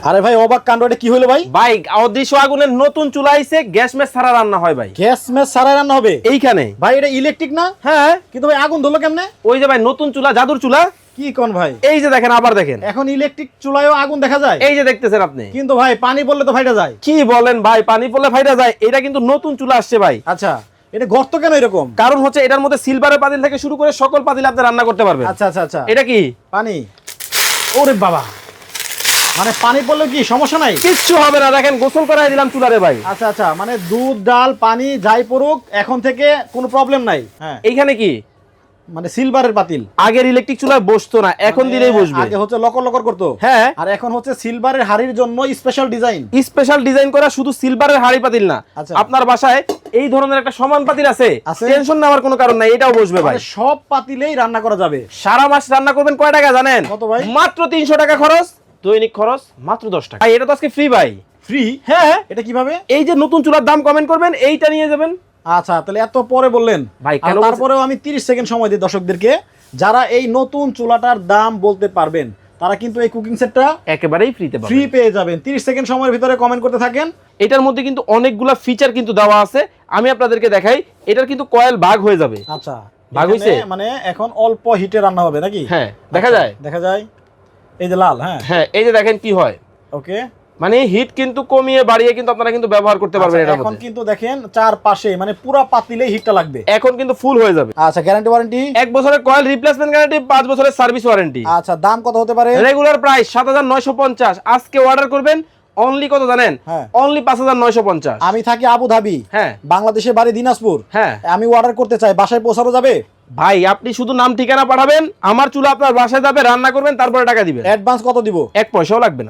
আরে ভাই অবাক কাণ্ড, এটা কি হলো ভাই? ভাই অদৃশ্য আগুনের নতুন চুলা আইছে, গ্যাস মেস ছাড়া রান্না হয় ভাই। গ্যাস মেস ছাড়াই রান্না হবে এইখানে ভাই? এটা ইলেকট্রিক না? হ্যাঁ, কিন্তু ভাই আগুন ধরলো কেমনে? ওই যে ভাই নতুন চুলা, জাদুর চুলা। কি কোন ভাই? এই যে দেখেন, আবার দেখেন, এখন ইলেকট্রিক চুলায়ও আগুন দেখা যায়? এই যে দেখতেছেন আপনি। কিন্তু ভাই পানি পড়লে তো ফাইটা যায়। কি বলেন ভাই, পানি পড়লে ফাইটা যায়? এটা কিন্তু নতুন চুলা আসছে ভাই। আচ্ছা, এটা গর্ত কেন এরকম? কারণ হচ্ছে এটার মধ্যে সিলভারের পাতিল থেকে শুরু করে সকল পাতিল আপনি রান্না করতে পারবেন। আচ্ছা আচ্ছা আচ্ছা, এটা কি পানি? ওরে বাবা, মানে পানি পড়লে কি সমস্যা নাই? কিচ্ছু হবে না, দেখেন গোসল করাই দিলাম চুলারে ভাই। আচ্ছা আচ্ছা, মানে দুধ ডাল পানি যাই পড়ুক এখন থেকে কোনো প্রবলেম নাই। হ্যাঁ, এইখানে কি মানে সিলভারের পাতিল। আগের ইলেকট্রিক চুলায় বসতো না, এখন মানে দিলেই বসবে। আগে হচ্ছে লকর লকর করতো, হ্যাঁ, আর এখন হচ্ছে সিলভারের হাড়ির জন্য স্পেশাল ডিজাইন। স্পেশাল ডিজাইন করা, শুধু সিলভারের হাড়ি পাতিল না, আচ্ছা। আপনার বাসায় এই ধরনের একটা সমান পাতিল আছে, আছে? টেনশন নেওয়ার কোনো কারণ নাই, এটাও বসবে ভাই। মানে সব পাতিলেই রান্না করা যাবে। সারা মাস রান্না করবেন কয় টাকা জানেন? কত ভাই? মাত্র 300 টাকা খরচ, দৈনিক খরচ মাত্র 10 টাকা। ভাই এটা তো আজকে ফ্রি ভাই। ফ্রি? হ্যাঁ, এটা কিভাবে? এই যে নতুন চুলার দাম কমেন্ট করবেন, এইটা নিয়ে যাবেন আচ্ছা, তাহলে এত পরে বললেন ভাই। আর কেন তারপরেও আমি 30 সেকেন্ড সময় দিই দর্শকদেরকে, যারা এই নতুন চুলাটার দাম বলতে পারবেন তারা কিন্তু এই কুকিং সেটটা একেবারেই ফ্রিতে ফ্রি পাবেন। পেয়ে যাবেন। 30 সেকেন্ড সময়ের ভিতরে কমেন্ট করতে থাকেন। এটার মধ্যে কিন্তু অনেকগুলা ফিচার কিন্তু দেওয়া আছে, আমি আপনাদেরকে দেখাই। এটার কিন্তু কয়েল ভাগ হয়ে যাবে। আচ্ছা, ভাগ হইছে? এখানে মানে এখন অল্প হিটে রান্না হবে নাকি? হ্যাঁ, দেখা আচ্ছা, যায়। দেখা যায়। এই যে লাল, হ্যাঁ হ্যাঁ, এই যে দেখেন কি হয়, ওকে। মানে হিট কিন্তু কমিয়ে বাড়িয়ে কিন্তু আপনারা কিন্তু ব্যবহার করতে পারবেন এটার এখন মধ্যে। কিন্তু দেখেন চারপাশে মানে পুরো পাতিলেই হিটটা লাগবে। এখন কিন্তু ফুল হয়ে যাবে। আচ্ছা, গ্যারান্টি ওয়ারেন্টি? 1 বছরের কয়েল রিপ্লেসমেন্ট গ্যারান্টি, 5 বছরের সার্ভিস ওয়ারেন্টি। আচ্ছা, দাম কত হতে পারে? রেগুলার প্রাইস 7950, আজকে অর্ডার করবেন অনলি কত জানেন? হ্যাঁ। অনলি 5950। আমি থাকি আবু ধাবি, হ্যাঁ বাংলাদেশের বাড়ি দিনাজপুর। হ্যাঁ আমি অর্ডার করতে চাই, বাসায় পৌঁছানো যাবে? ভাই, আপনি শুধু নাম ঠিকানা পাঠাবেন, আমার চুলা আপনার বাসায় যাবে, রান্না করবেন, তারপরে টাকা দিবেন। অ্যাডভান্স কত দিব? 1 পয়সাও লাগবে না।